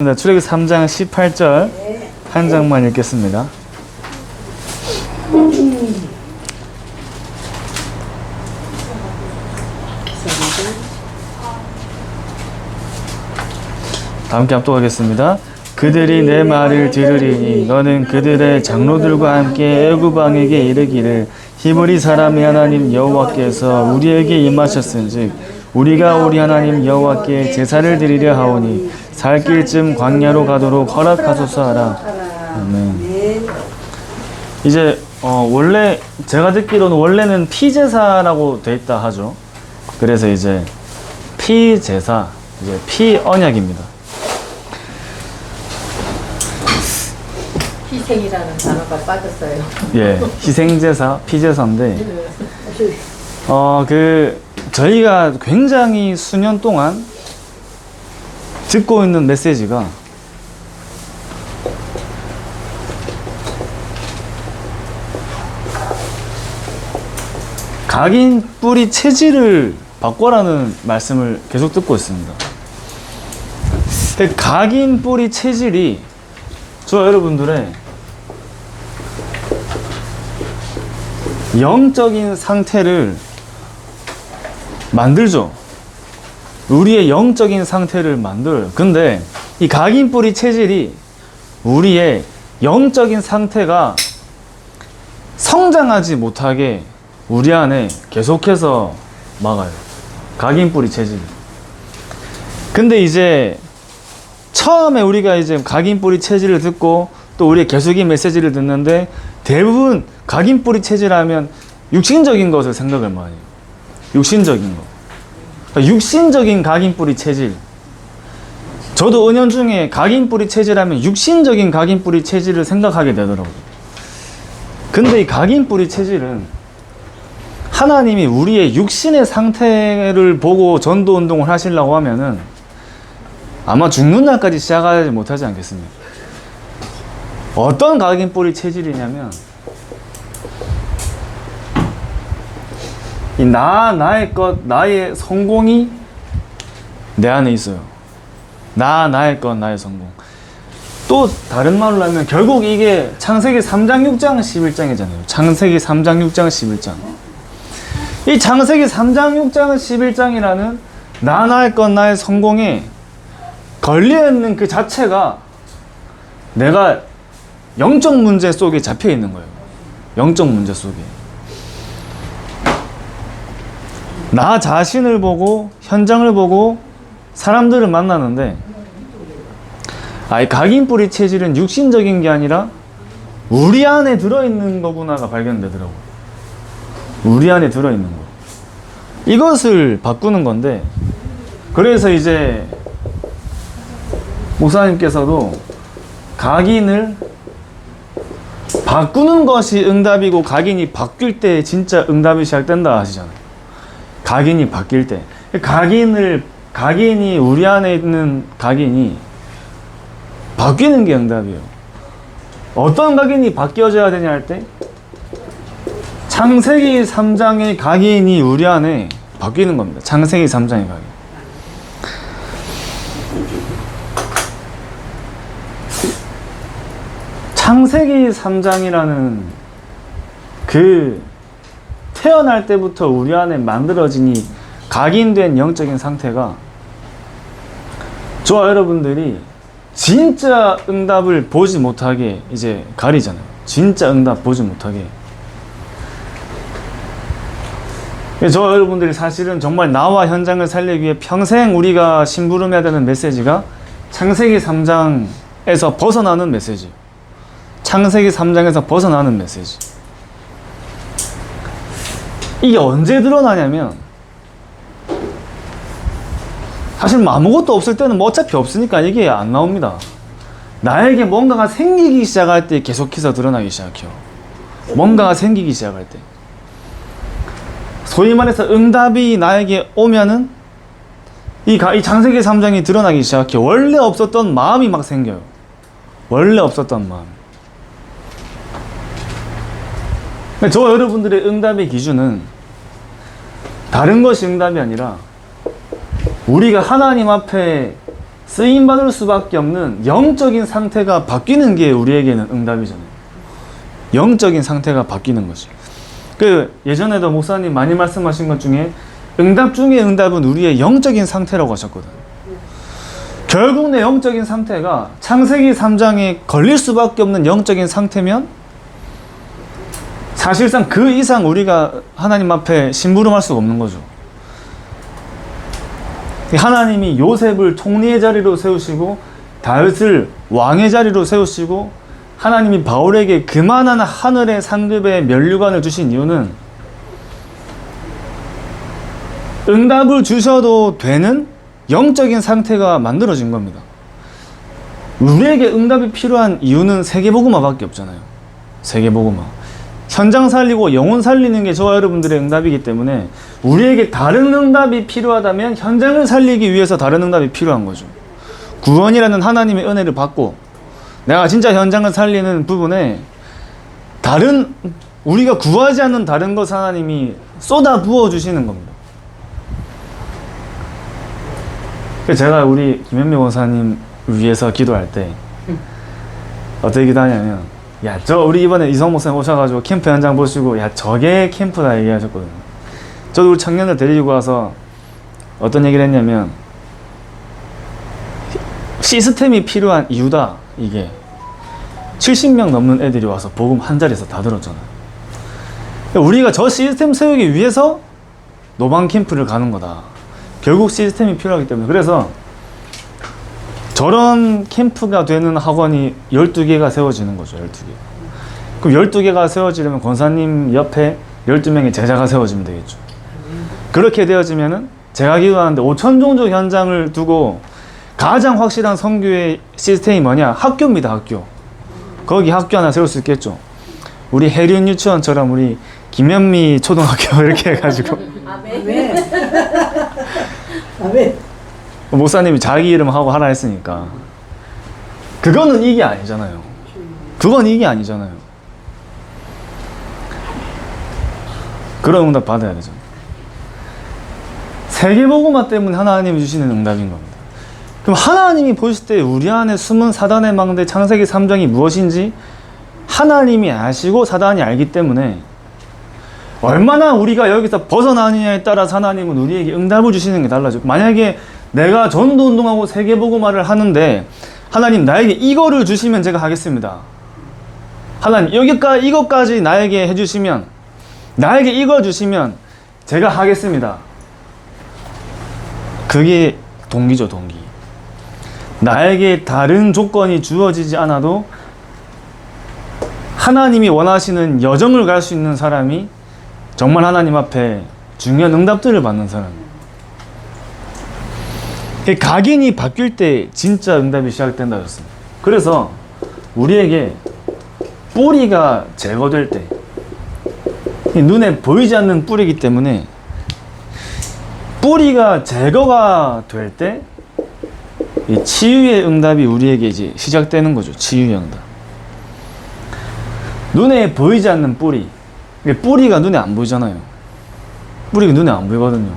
출애굽기 3장 18절 한 장만 읽겠습니다. 다 함께 합독하겠습니다. 그들이 내 말을 들으리니 너는 그들의 장로들과 함께 애굽 왕에게 이르기를 히브리 사람의 하나님 여호와께서 우리에게 임하셨은즉 우리가 우리 하나님 여호와께 제사를 드리려 하오니 살 길쯤 광야로 가도록 허락하소서 하라. 아멘. 이제 원래 제가 듣기로는 원래는 피제사라고 돼 있다 하죠. 그래서 이제 피제사, 이제 피언약입니다. 희생이라는 단어가 빠졌어요. 예, 희생제사, 피제사인데 저희가 굉장히 수년 동안 듣고 있는 메시지가 각인 뿌리 체질을 바꿔라는 말씀을 계속 듣고 있습니다. 근데 각인 뿌리 체질이 저 여러분들의 영적인 상태를 만들죠. 우리의 영적인 상태를 만들어요. 근데 이 각인뿌리 체질이 우리의 영적인 상태가 성장하지 못하게 우리 안에 계속해서 막아요. 각인뿌리 체질. 근데 이제 처음에 우리가 이제 각인뿌리 체질을 듣고 또 우리의 계속인 메시지를 듣는데 대부분 각인뿌리 체질하면 육신적인 것을 생각을 많이 해요. 육신적인 거. 그러니까 육신적인 각인뿌리 체질. 저도 은연중에 각인뿌리 체질하면 육신적인 각인뿌리 체질을 생각하게 되더라고요. 근데 이 각인뿌리 체질은 하나님이 우리의 육신의 상태를 보고 전도 운동을 하시려고 하면은 아마 죽는 날까지 시작하지 못하지 않겠습니까? 어떤 각인뿌리 체질이냐면 이 나의 것, 나의 성공이 내 안에 있어요. 나의 것, 나의 성공. 또 다른 말로 하면 결국 이게 창세기 3장, 6장, 11장이잖아요. 창세기 3장, 6장, 11장. 이 창세기 3장, 6장, 11장이라는 나의 것, 나의 성공에 걸려있는 그 자체가 내가 영적 문제 속에 잡혀 있는 거예요. 영적 문제 속에. 나 자신을 보고 현장을 보고 사람들을 만나는데 이 각인뿌리 체질은 육신적인 게 아니라 우리 안에 들어있는 거구나가 발견되더라고요. 우리 안에 들어있는 거. 이것을 바꾸는 건데 그래서 이제 목사님께서도 각인을 바꾸는 것이 응답이고 각인이 바뀔 때 진짜 응답이 시작된다 하시잖아요. 각인이 바뀔 때. 각인이 우리 안에 있는 각인이 바뀌는 게 응답이에요. 어떤 각인이 바뀌어져야 되냐 할 때 창세기 3장의 각인이 우리 안에 바뀌는 겁니다. 창세기 3장의 각인. 창세기 3장이라는 그 태어날 때부터 우리 안에 만들어진 이 각인된 영적인 상태가 저와 여러분들이 진짜 응답을 보지 못하게 이제 가리잖아요. 진짜 응답 보지 못하게. 저와 여러분들이 사실은 정말 나와 현장을 살리기 위해 평생 우리가 심부름해야 되는 메시지가 창세기 3장에서 벗어나는 메시지. 창세기 3장에서 벗어나는 메시지. 이게 언제 드러나냐면 사실 아무것도 없을 때는 어차피 없으니까 이게 안 나옵니다. 나에게 뭔가가 생기기 시작할 때 계속해서 드러나기 시작해요. 뭔가가 생기기 시작할 때. 소위 말해서 응답이 나에게 오면은 이 창세기 3장이 드러나기 시작해요. 원래 없었던 마음이 막 생겨요. 원래 없었던 마음. 저 여러분들의 응답의 기준은 다른 것이 응답이 아니라 우리가 하나님 앞에 쓰임받을 수밖에 없는 영적인 상태가 바뀌는 게 우리에게는 응답이잖아요. 영적인 상태가 바뀌는 거지. 예전에도 목사님 많이 말씀하신 것 중에 응답 중에 응답은 우리의 영적인 상태라고 하셨거든. 결국 내 영적인 상태가 창세기 3장에 걸릴 수밖에 없는 영적인 상태면 사실상 그 이상 우리가 하나님 앞에 심부름할 수가 없는 거죠. 하나님이 요셉을 총리의 자리로 세우시고 다윗을 왕의 자리로 세우시고 하나님이 바울에게 그만한 하늘의 상급의 면류관을 주신 이유는 응답을 주셔도 되는 영적인 상태가 만들어진 겁니다. 우리에게 응답이 필요한 이유는 세계복음화밖에 없잖아요. 세계복음화. 현장 살리고 영혼 살리는 게 저와 여러분들의 응답이기 때문에 우리에게 다른 응답이 필요하다면 현장을 살리기 위해서 다른 응답이 필요한 거죠. 구원이라는 하나님의 은혜를 받고 내가 진짜 현장을 살리는 부분에 다른 우리가 구하지 않는 다른 것 하나님이 쏟아 부어 주시는 겁니다. 제가 우리 김현미 원사님 위해서 기도할 때 어떻게 기도하냐면 야, 우리 이번에 이성 목사님 오셔가지고 캠프 현장 보시고 야, 저게 캠프다 얘기하셨거든요. 저도 우리 청년들 데리고 와서 어떤 얘기를 했냐면 시스템이 필요한 이유다. 이게 70명 넘는 애들이 와서 복음 한 자리에서 다 들었잖아요. 우리가 저 시스템 세우기 위해서 노방 캠프를 가는 거다. 결국 시스템이 필요하기 때문에. 그래서 저런 캠프가 되는 학원이 12개가 세워지는 거죠. 12개. 그럼 12개가 세워지려면 권사님 옆에 12명의 제자가 세워지면 되겠죠. 그렇게 되어지면은 제가 기도하는데 5천 종족 현장을 두고 가장 확실한 선교의 시스템이 뭐냐? 학교입니다. 학교. 거기 학교 하나 세울 수 있겠죠. 우리 해륜 유치원처럼 우리 김현미 초등학교 이렇게 해가지고 아멘. 아멘. 목사님이 자기 이름 하고 하라 했으니까 그거는 이게 아니잖아요. 그건 이게 아니잖아요. 그런 응답 받아야 되죠. 세계복음화 때문에 하나님이 주시는 응답인 겁니다. 그럼 하나님이 보실 때 우리 안에 숨은 사단의 망대 창세기 3장이 무엇인지 하나님이 아시고 사단이 알기 때문에 얼마나 우리가 여기서 벗어나느냐에 따라서 하나님은 우리에게 응답을 주시는 게 달라져요. 만약에 내가 전도운동하고 세계복음화를 하는데 하나님 나에게 이거를 주시면 제가 하겠습니다. 하나님 이것까지 나에게 해주시면 나에게 이걸 주시면 제가 하겠습니다. 그게 동기죠. 동기. 나에게 다른 조건이 주어지지 않아도 하나님이 원하시는 여정을 갈 수 있는 사람이 정말 하나님 앞에 중요한 응답들을 받는 사람이에요. 각인이 바뀔 때 진짜 응답이 시작된다 했습니다. 그래서 우리에게 뿌리가 제거될 때 눈에 보이지 않는 뿌리이기 때문에 뿌리가 제거가 될 때 이 치유의 응답이 우리에게 이제 시작되는 거죠. 치유의 응답. 눈에 보이지 않는 뿌리. 뿌리가 눈에 안 보이잖아요. 뿌리가 눈에 안 보이거든요.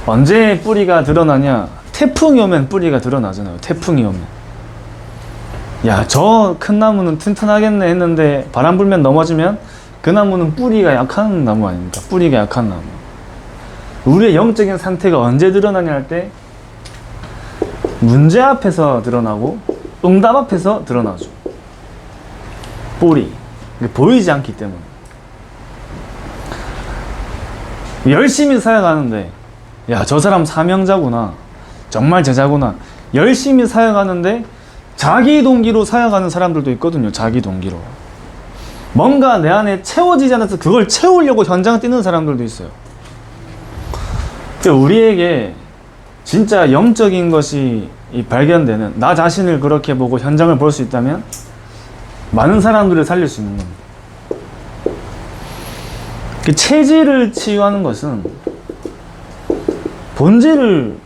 언제 뿌리가 드러나냐? 태풍이 오면 뿌리가 드러나잖아요. 태풍이 오면. 야, 저 큰 나무는 튼튼하겠네 했는데 바람 불면 넘어지면 그 나무는 뿌리가 약한 나무 아닙니까? 뿌리가 약한 나무. 우리의 영적인 상태가 언제 드러나냐 할 때 문제 앞에서 드러나고 응답 앞에서 드러나죠. 뿌리. 보이지 않기 때문에. 열심히 사역하는데 야, 저 사람 사명자구나. 정말 제자구나. 열심히 사역하는데 자기 동기로 사역하는 사람들도 있거든요. 자기 동기로. 뭔가 내 안에 채워지지 않아서 그걸 채우려고 현장 뛰는 사람들도 있어요. 우리에게 진짜 영적인 것이 발견되는 나 자신을 그렇게 보고 현장을 볼 수 있다면 많은 사람들을 살릴 수 있는 겁니다. 그 체질을 치유하는 것은 본질을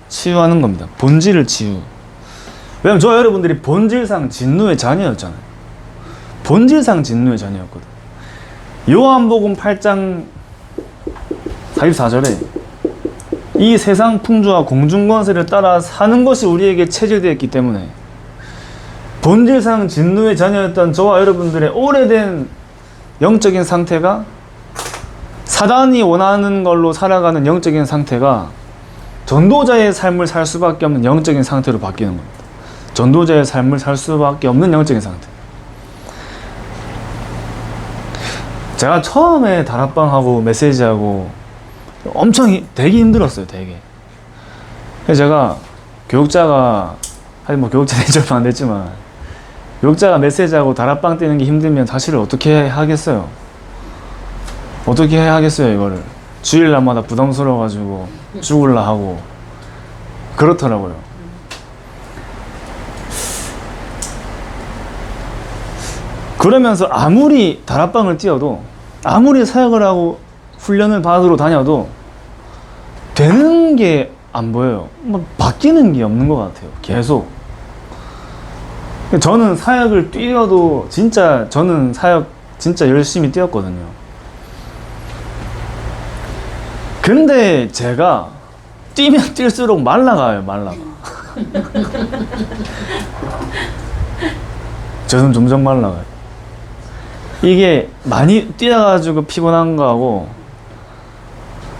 치유하는 겁니다. 본질을 치유. 왜냐면 저 여러분들이 본질상 진노의 자녀였잖아요. 본질상 진노의 자녀였거든. 요한복음 8장 44절에 이 세상 풍조와 공중권세를 따라 사는 것이 우리에게 체질되어 있기 때문에 본질상 진노의 자녀였던 저와 여러분들의 오래된 영적인 상태가 사단이 원하는 걸로 살아가는 영적인 상태가 전도자의 삶을 살 수밖에 없는 영적인 상태로 바뀌는 겁니다. 전도자의 삶을 살 수밖에 없는 영적인 상태. 제가 처음에 다락방하고 메시지하고 엄청 되게 힘들었어요. 되게. 그래서 제가 교육자가 사실 뭐 교육자 된 지 얼마 안 됐지만 교육자가 메시지하고 다락방 뛰는 게 힘들면 사실 어떻게 하겠어요? 어떻게 해야 하겠어요, 이거를. 주일날마다 부담스러워가지고 죽을라 하고 그렇더라고요. 그러면서 아무리 다락방을 뛰어도 아무리 사역을 하고 훈련을 받으러 다녀도 되는 게 안 보여요. 뭐 바뀌는 게 없는 것 같아요. 계속. 저는 사역을 뛰어도 저는 사역 진짜 열심히 뛰었거든요. 근데 제가 뛰면 뛸수록 말라가요. 말라가. 저는 점점 말라가요. 이게 많이 뛰어가지고 피곤한 거하고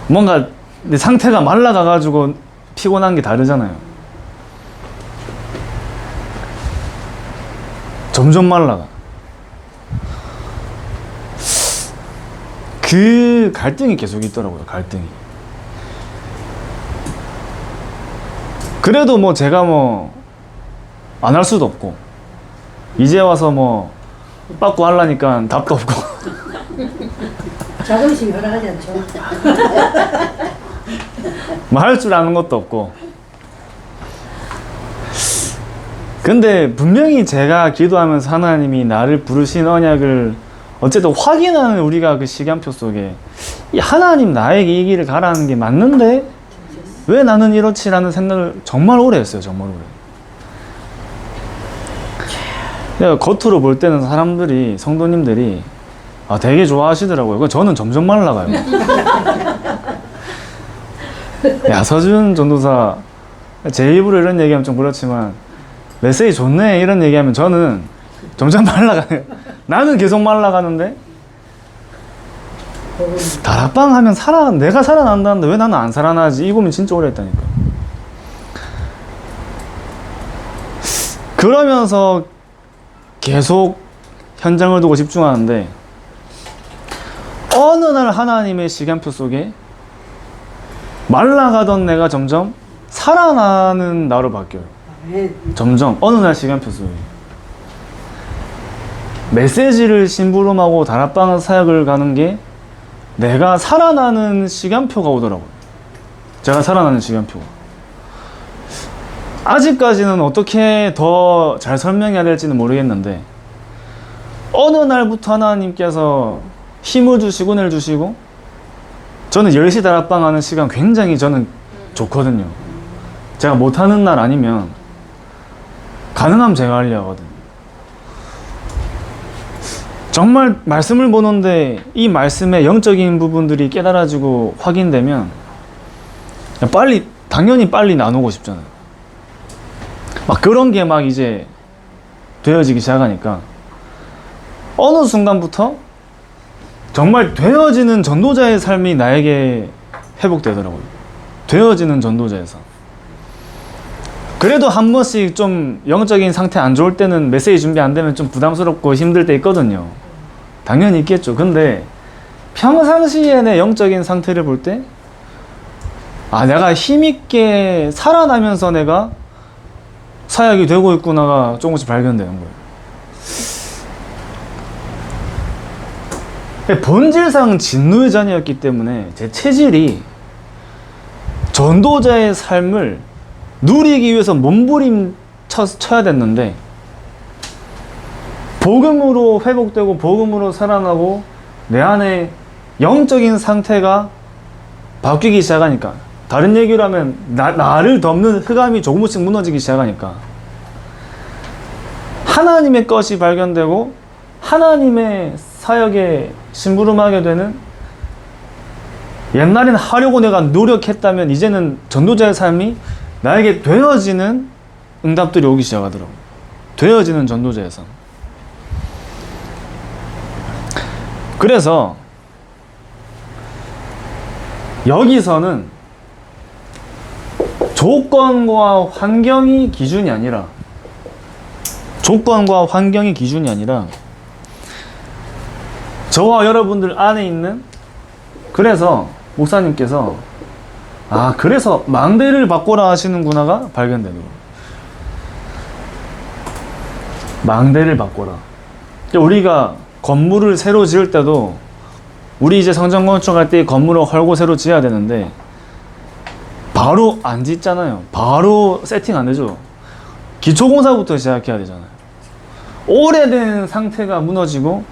뭔가 내 상태가 말라가가지고 피곤한 게 다르잖아요. 점점 말라가. 그 갈등이 계속 있더라고요. 갈등이. 그래도 뭐 제가 뭐 안 할 수도 없고 이제 와서 뭐 빠꾸 하려니까 답도 없고 자존심이 허락하지 않죠. 뭐 할 줄 아는 것도 없고. 근데 분명히 제가 기도하면서 하나님이 나를 부르신 언약을 어쨌든 확인하는 우리가 그 시간표 속에 이 하나님 나에게 이 길을 가라는 게 맞는데 왜 나는 이렇지라는 생각을 정말 오래 했어요. 정말 오래. 내가 겉으로 볼 때는 사람들이 성도님들이 되게 좋아하시더라고요. 저는 점점 말라가요. 야, 서준 전도사 제 입으로 이런 얘기하면 좀 그렇지만 메시지 좋네 이런 얘기하면 저는 점점 말라가요. 나는 계속 말라가는데 다락방 하면 내가 살아난다는데 왜 나는 안 살아나지? 이 고민 진짜 오래 했다니까. 그러면서 계속 현장을 두고 집중하는데 어느 날 하나님의 시간표 속에 말라가던 내가 점점 살아나는 나로 바뀌어요. 점점 어느 날 시간표 속에 메시지를 심부름하고 다락방 사역을 가는 게 내가 살아나는 시간표가 오더라고요. 제가 살아나는 시간표가. 아직까지는 어떻게 더 잘 설명해야 될지는 모르겠는데 어느 날부터 하나님께서 힘을 주시고 은혜를 주시고 저는 10시 다락방 하는 시간 굉장히 저는 좋거든요. 제가 못하는 날 아니면 가능하면 제가 하려고 하거든요. 정말 말씀을 보는데 이 말씀의 영적인 부분들이 깨달아지고 확인되면 당연히 빨리 나누고 싶잖아요. 막 그런 게 막 이제 되어지기 시작하니까 어느 순간부터 정말 되어지는 전도자의 삶이 나에게 회복되더라고요. 되어지는 전도자의 삶. 그래도 한 번씩 좀 영적인 상태 안 좋을 때는 메시지 준비 안 되면 좀 부담스럽고 힘들 때 있거든요. 당연히 있겠죠. 근데 평상시에 내 영적인 상태를 볼 때 내가 힘있게 살아나면서 내가 사역이 되고 있구나가 조금씩 발견되는 거예요. 본질상 진노의 자녀였기 때문에 제 체질이 전도자의 삶을 누리기 위해서 몸부림 쳐야 됐는데 복음으로 회복되고 복음으로 살아나고 내 안에 영적인 상태가 바뀌기 시작하니까, 다른 얘기로 하면 나를 덮는 흑암이 조금씩 무너지기 시작하니까 하나님의 것이 발견되고 하나님의 사역에 심부름하게 되는 옛날에는 하려고 내가 노력했다면 이제는 전도자의 삶이 나에게 되어지는 응답들이 오기 시작하더라고요. 되어지는 전도자의 삶. 그래서 여기서는 조건과 환경이 기준이 아니라 저와 여러분들 안에 있는, 그래서 목사님께서 그래서 망대를 바꿔라 하시는구나가 발견되는 거예요. 망대를 바꿔라. 우리가 건물을 새로 지을 때도 우리 이제 성전 건축할 때 건물을 헐고 새로 지어야 되는데 바로 안 짓잖아요. 바로 세팅 안 되죠. 기초공사부터 시작해야 되잖아요. 오래된 상태가 무너지고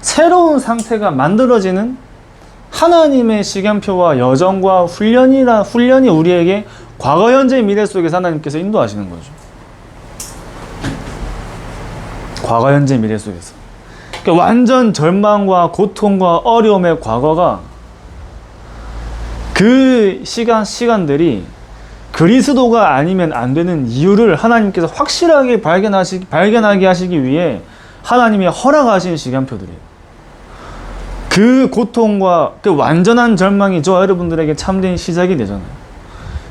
새로운 상태가 만들어지는 하나님의 시간표와 여정과 훈련이 우리에게 과거, 현재, 미래 속에서 하나님께서 인도하시는 거죠. 과거, 현재, 미래 속에서. 그러니까 완전 절망과 고통과 어려움의 과거가 그 시간들이 그리스도가 아니면 안 되는 이유를 하나님께서 확실하게 발견하게 하시기 위해 하나님이 허락하신 시간표들이에요. 그 고통과 그 완전한 절망이 저와 여러분들에게 참된 시작이 되잖아요.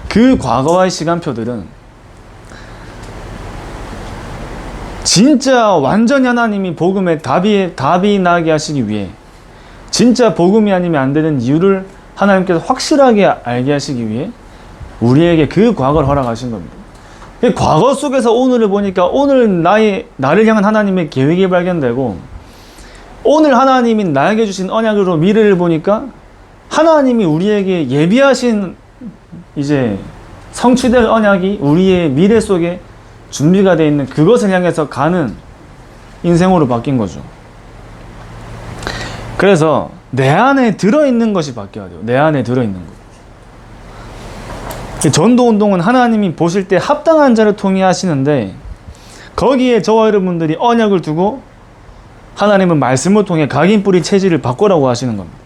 그 과거와의 시간표들은 진짜 완전히 하나님이 복음에 답이 나게 하시기 위해, 진짜 복음이 아니면 안 되는 이유를 하나님께서 확실하게 알게 하시기 위해 우리에게 그 과거를 허락하신 겁니다. 과거 속에서 오늘을 보니까 오늘 나를 향한 하나님의 계획이 발견되고, 오늘 하나님이 나에게 주신 언약으로 미래를 보니까 하나님이 우리에게 예비하신 이제 성취될 언약이 우리의 미래 속에 준비가 되어 있는 그것을 향해서 가는 인생으로 바뀐 거죠. 그래서 내 안에 들어있는 것이 바뀌어야 돼요. 내 안에 들어있는 것. 전도운동은 하나님이 보실 때 합당한 자를 통해 하시는데, 거기에 저와 여러분들이 언약을 두고 하나님은 말씀을 통해 각인 뿌리 체질을 바꾸라고 하시는 겁니다.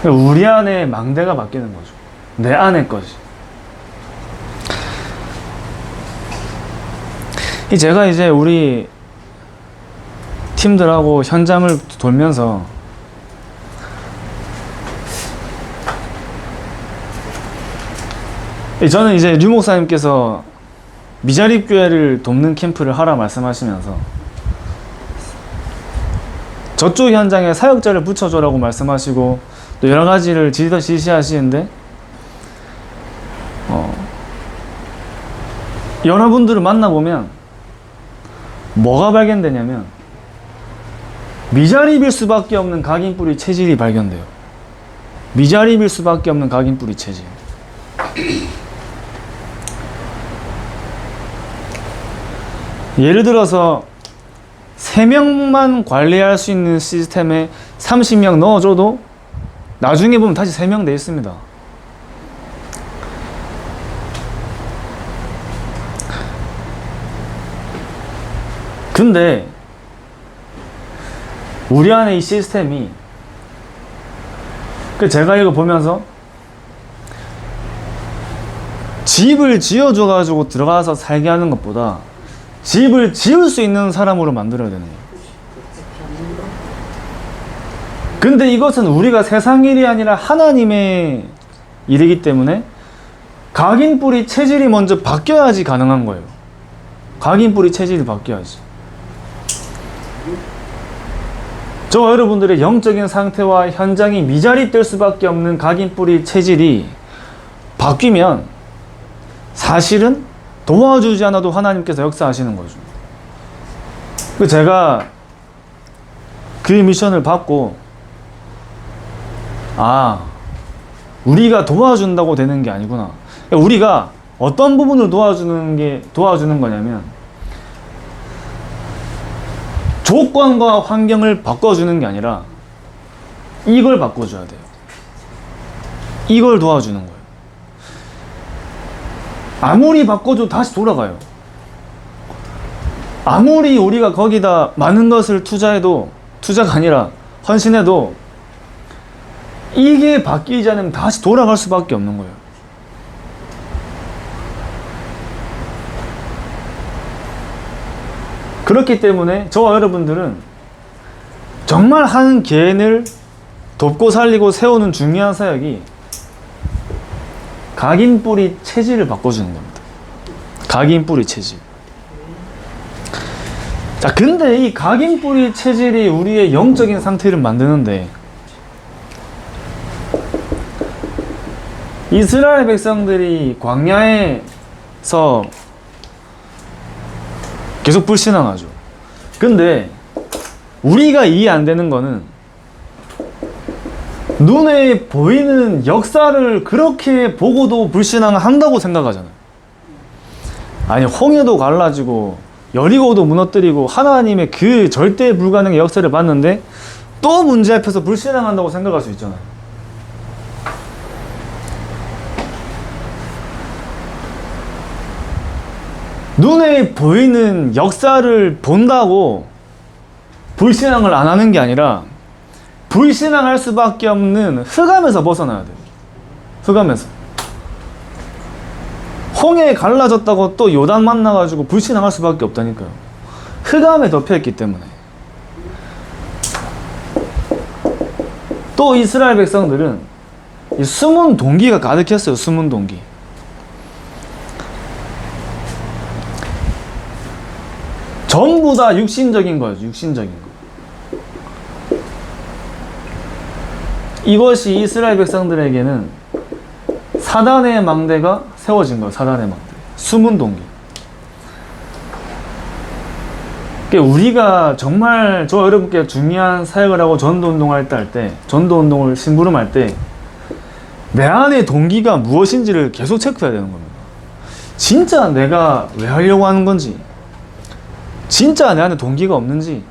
우리 안에 망대가 바뀌는 거죠. 내 안의 것이. 제가 이제 우리 팀들하고 현장을 돌면서 저는 이제 류 목사님께서 미자립 교회를 돕는 캠프를 하라 말씀하시면서 저쪽 현장에 사역자를 붙여줘라고 말씀하시고 또 여러 가지를 지시하시는데 여러분들을 만나보면 뭐가 발견되냐면 미자립일 수밖에 없는 각인 뿌리 체질이 발견돼요. 미자립일 수밖에 없는 각인 뿌리 체질. 예를 들어서 3명만 관리할 수 있는 시스템에 30명 넣어줘도 나중에 보면 다시 3명 돼 있습니다. 근데 우리 안에 이 시스템이, 제가 이거 보면서 집을 지어줘가지고 들어가서 살게 하는 것보다 집을 지을 수 있는 사람으로 만들어야 되는 거예요. 근데 이것은 우리가 세상 일이 아니라 하나님의 일이기 때문에 각인 뿌리 체질이 먼저 바뀌어야지 가능한 거예요. 각인 뿌리 체질이 바뀌어야지. 저와 여러분들의 영적인 상태와 현장이 미자립될 수밖에 없는 각인 뿌리 체질이 바뀌면 사실은 도와주지 않아도 하나님께서 역사하시는 거죠. 제가 그 미션을 받고 우리가 도와준다고 되는 게 아니구나. 우리가 어떤 부분을 도와주는 거냐면 조건과 환경을 바꿔주는 게 아니라 이걸 바꿔줘야 돼요. 이걸 도와주는 거예요. 아무리 바꿔줘도 다시 돌아가요. 아무리 우리가 거기다 많은 것을 투자해도, 투자가 아니라 헌신해도 이게 바뀌지 않으면 다시 돌아갈 수밖에 없는 거예요. 그렇기 때문에 저와 여러분들은 정말 한 개인을 돕고 살리고 세우는 중요한 사역이 각인 뿌리 체질을 바꿔주는 겁니다. 각인 뿌리 체질. 자, 근데 이 각인 뿌리 체질이 우리의 영적인 상태를 만드는데, 이스라엘 백성들이 광야에서 계속 불신앙하죠. 근데 우리가 이해 안 되는 거는, 눈에 보이는 역사를 그렇게 보고도 불신앙을 한다고 생각하잖아요. 아니, 홍해도 갈라지고 여리고도 무너뜨리고 하나님의 그 절대 불가능의 역사를 봤는데 또 문제 앞에서 불신앙한다고 생각할 수 있잖아요. 눈에 보이는 역사를 본다고 불신앙을 안 하는 게 아니라 불신앙할 수밖에 없는 흑암에서 벗어나야 돼요. 흑암에서. 홍해 갈라졌다고 또 요단 만나가지고 불신앙할 수밖에 없다니까요. 흑암에 덮여있기 때문에. 또 이스라엘 백성들은 이 숨은 동기가 가득했어요. 숨은 동기. 전부 다 육신적인 거예요. 육신적인 거. 이것이 이스라엘 백성들에게는 사단의 망대가 세워진 거예요. 사단의 망대. 숨은 동기. 우리가 정말 저 여러분께 중요한 사역을 하고 전도운동을 할 때, 전도운동을 심부름할 때 내 안의 동기가 무엇인지를 계속 체크해야 되는 겁니다. 진짜 내가 왜 하려고 하는 건지, 진짜 내 안에 동기가 없는지,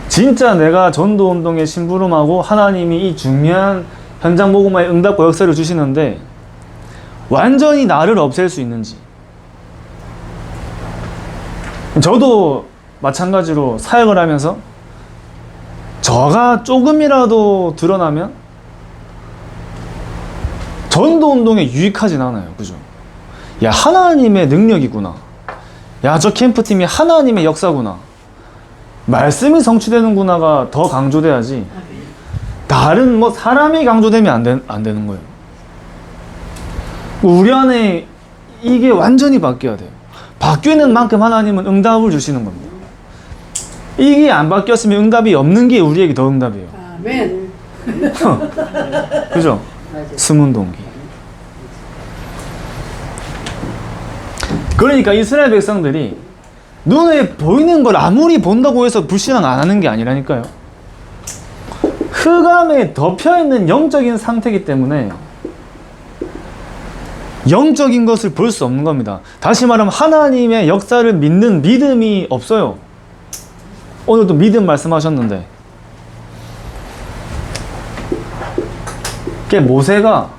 진짜 내가 전도운동에 심부름하고 하나님이 이 중요한 현장 복음화에 응답과 역사를 주시는데 완전히 나를 없앨 수 있는지. 저도 마찬가지로 사역을 하면서 저가 조금이라도 드러나면 전도운동에 유익하진 않아요. 그죠? 야, 하나님의 능력이구나. 야, 저 캠프팀이 하나님의 역사구나. 말씀이 성취되는구나가 더 강조돼야지, 다른 뭐 사람이 강조되면 안 되는 거예요. 우리 안에 이게 완전히 바뀌어야 돼요. 바뀌는 만큼 하나님은 응답을 주시는 겁니다. 이게 안 바뀌었으면 응답이 없는 게 우리에게 더 응답이에요. 아멘. 그죠? 숨은 동기. 그러니까 이스라엘 백성들이 눈에 보이는 걸 아무리 본다고 해서 불신앙 안 하는 게 아니라니까요. 흑암에 덮여있는 영적인 상태이기 때문에 영적인 것을 볼 수 없는 겁니다. 다시 말하면 하나님의 역사를 믿는 믿음이 없어요. 오늘도 믿음 말씀하셨는데, 모세가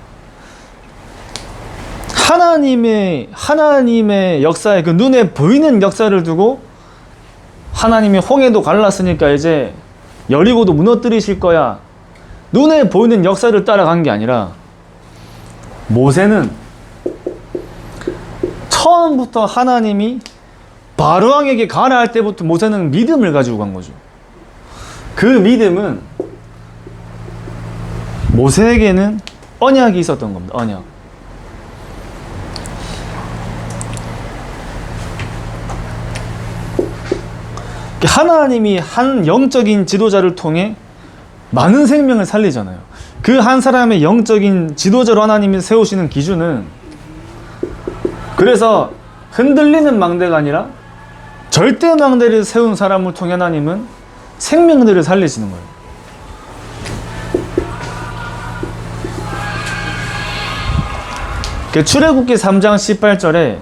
하나님의 역사에, 그 눈에 보이는 역사를 두고 하나님이 홍해도 갈랐으니까 이제 여리고도 무너뜨리실 거야, 눈에 보이는 역사를 따라간 게 아니라, 모세는 처음부터 하나님이 바로왕에게 가라 할 때부터 모세는 믿음을 가지고 간 거죠. 그 믿음은 모세에게는 언약이 있었던 겁니다. 언약. 하나님이 한 영적인 지도자를 통해 많은 생명을 살리잖아요. 그 한 사람의 영적인 지도자로 하나님이 세우시는 기준은, 그래서 흔들리는 망대가 아니라 절대 망대를 세운 사람을 통해 하나님은 생명들을 살리시는 거예요. 출애굽기 3장 18절에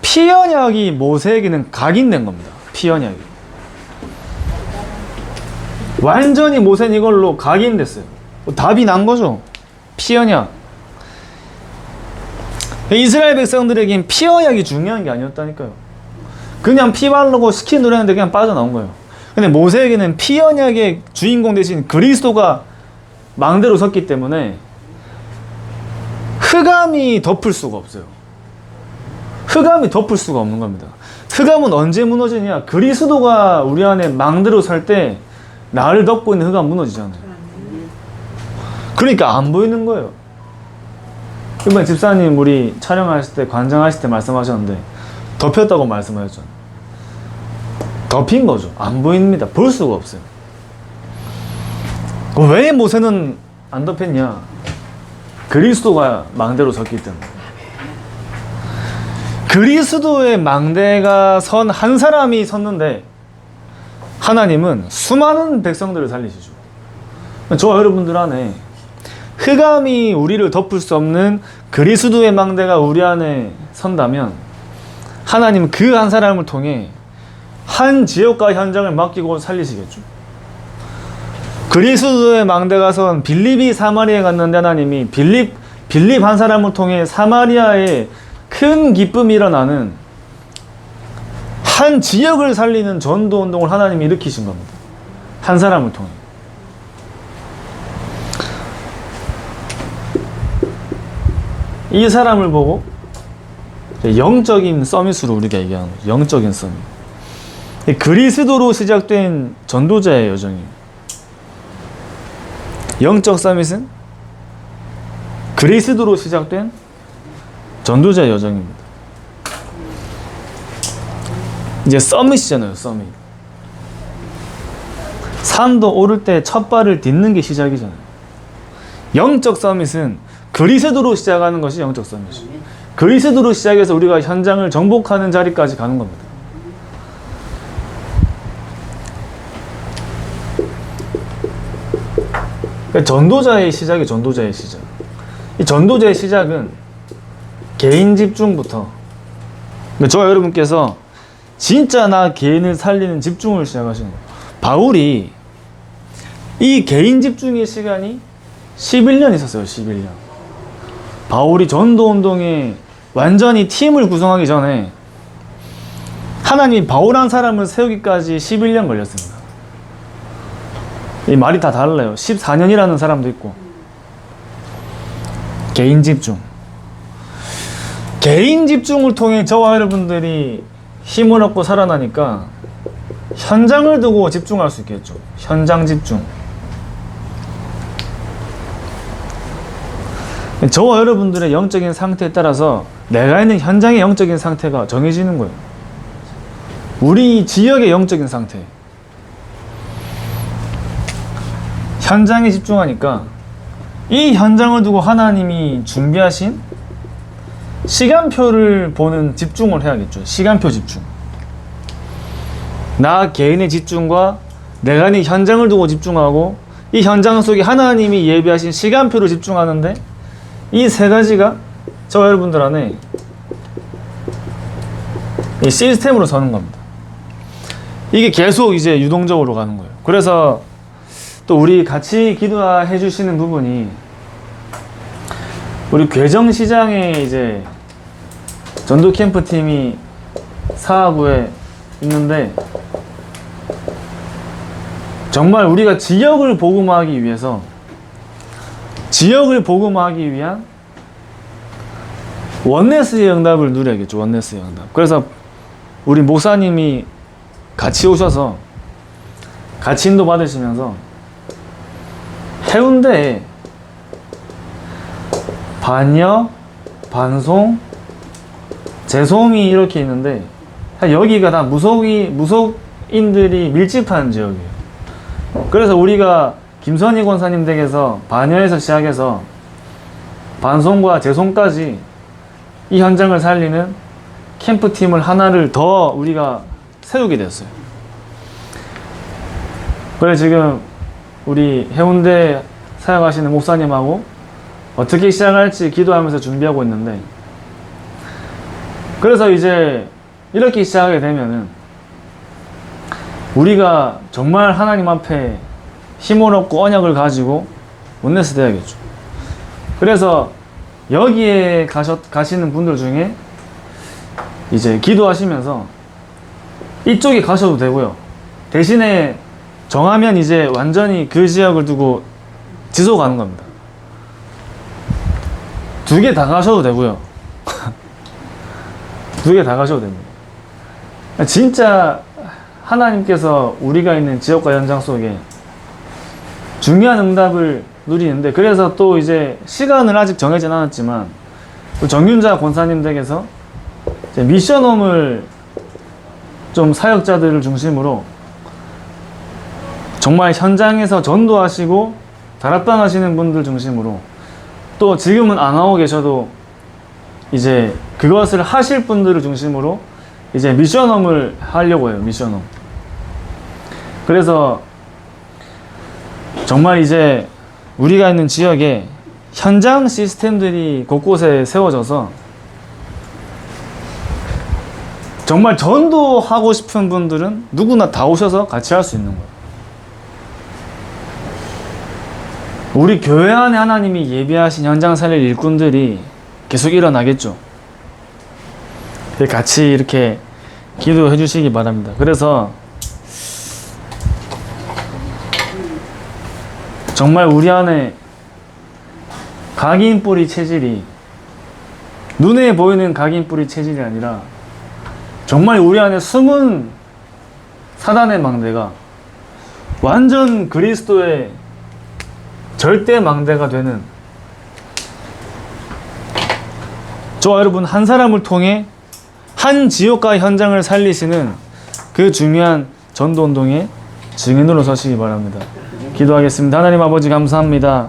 피언약이 모세에게는 각인된 겁니다. 피언약이. 완전히 모세는 이걸로 각인됐어요. 답이 난 거죠. 피언약. 이스라엘 백성들에겐 피언약이 중요한 게 아니었다니까요. 그냥 피 바르고 스킨 누르는데 그냥 빠져나온 거예요. 근데 모세에게는 피언약의 주인공 대신 그리스도가 망대로 섰기 때문에 흑암이 덮을 수가 없어요. 흑암이 덮을 수가 없는 겁니다. 흑암은 언제 무너지냐? 그리스도가 우리 안에 망대로 설 때 나를 덮고 있는 흑암 무너지잖아요. 그러니까 안 보이는 거예요. 이번에 집사님 우리 촬영하실 때 관장하실 때 말씀하셨는데 덮였다고 말씀하셨잖아요. 덮인 거죠. 안 보입니다. 볼 수가 없어요. 왜 모세는 안 덮였냐? 그리스도가 망대로 섰기 때문에. 그리스도의 망대가 선 한 사람이 섰는데 하나님은 수많은 백성들을 살리시죠. 저와 여러분들 안에 흑암이 우리를 덮을 수 없는 그리스도의 망대가 우리 안에 선다면 하나님은 그 한 사람을 통해 한 지역과 현장을 맡기고 살리시겠죠. 그리스도의 망대가 선 빌립이 사마리아에 갔는데 하나님이 빌립 한 사람을 통해 사마리아에 큰 기쁨이 일어나는 한 지역을 살리는 전도 운동을 하나님이 일으키신 겁니다. 한 사람을 통해. 이 사람을 보고 영적인 서밋으로 우리가 얘기하는 거죠. 영적인 서밋. 그리스도로 시작된 전도자의 여정이에요. 영적 서밋은 그리스도로 시작된 전도자의 여정입니다. 이제 서밋이잖아요. 서밋. 산도 오를 때 첫 발을 딛는 게 시작이잖아요. 영적 서밋은 그리스도로 시작하는 것이 영적 서밋이죠. 그리스도로 시작해서 우리가 현장을 정복하는 자리까지 가는 겁니다. 그러니까 전도자의 시작이 전도자의 시작. 이 전도자의 시작은 개인 집중부터. 그러니까 저와 여러분께서 진짜 나 개인을 살리는 집중을 시작하시는 거예요. 바울이 이 개인 집중의 시간이 11년 있었어요. 11년. 바울이 전도운동에 완전히 팀을 구성하기 전에 하나님이 바울 한 사람을 세우기까지 11년 걸렸습니다. 이 말이 다 달라요. 14년이라는 사람도 있고. 개인 집중. 개인 집중을 통해 저와 여러분들이 힘을 얻고 살아나니까 현장을 두고 집중할 수 있겠죠. 현장 집중. 저와 여러분들의 영적인 상태에 따라서 내가 있는 현장의 영적인 상태가 정해지는 거예요. 우리 지역의 영적인 상태. 현장에 집중하니까 이 현장을 두고 하나님이 준비하신 시간표를 보는 집중을 해야겠죠. 시간표 집중. 나 개인의 집중과 내가 있는 현장을 두고 집중하고 이 현장 속에 하나님이 예비하신 시간표를 집중하는데 이 세 가지가 저와 여러분들 안에 이 시스템으로 서는 겁니다. 이게 계속 이제 유동적으로 가는 거예요. 그래서 또 우리 같이 기도해 주시는 부분이 우리 괴정시장에 이제 전도 캠프 팀이 사하구에 있는데 정말 우리가 지역을 복음화하기 위해서 지역을 복음화하기 위한 원네스의 응답을 누려야겠죠. 원네스의 응답. 그래서 우리 목사님이 같이 오셔서 같이 인도 받으시면서 해운대에 반여, 반송, 재송이 이렇게 있는데 여기가 다 무속인들이 밀집한 지역이에요. 그래서 우리가 김선희 권사님 댁에서 반여에서 시작해서 반송과 재송까지 이 현장을 살리는 캠프팀을 하나를 더 우리가 세우게 됐어요. 그래서 지금 우리 해운대 사역하시는 목사님하고 어떻게 시작할지 기도하면서 준비하고 있는데, 그래서 이제 이렇게 시작하게 되면은 우리가 정말 하나님 앞에 힘을 얻고 언약을 가지고 원네스 돼야겠죠. 그래서 여기에 가시는 분들 중에 이제 기도하시면서 이쪽에 가셔도 되고요. 대신에 정하면 이제 완전히 그 지역을 두고 지속 가는 겁니다. 2개 다 가셔도 되고요. 2개 다 가셔도 됩니다. 진짜 하나님께서 우리가 있는 지역과 현장 속에 중요한 응답을 누리는데, 그래서 또 이제 시간을 아직 정해진 않았지만 또 정윤자 권사님 댁에서 이제 미션홈을 좀 사역자들을 중심으로 정말 현장에서 전도하시고 다락방 하시는 분들 중심으로, 또 지금은 안 하고 계셔도 이제 그것을 하실 분들을 중심으로 이제 미션홈을 하려고 해요. 미션홈. 그래서 정말 이제 우리가 있는 지역에 현장 시스템들이 곳곳에 세워져서 정말 전도하고 싶은 분들은 누구나 다 오셔서 같이 할 수 있는 거예요. 우리 교회 안에 하나님이 예비하신 현장 살릴 일꾼들이 계속 일어나겠죠. 같이 이렇게 기도해 주시기 바랍니다. 그래서 정말 우리 안에 각인 뿌리 체질이, 눈에 보이는 각인 뿌리 체질이 아니라 정말 우리 안에 숨은 사단의 망대가 완전 그리스도의 절대 망대가 되는, 저와 여러분 한 사람을 통해 한 지역과 현장을 살리시는 그 중요한 전도운동의 증인으로 서시기 바랍니다. 기도하겠습니다. 하나님 아버지 감사합니다.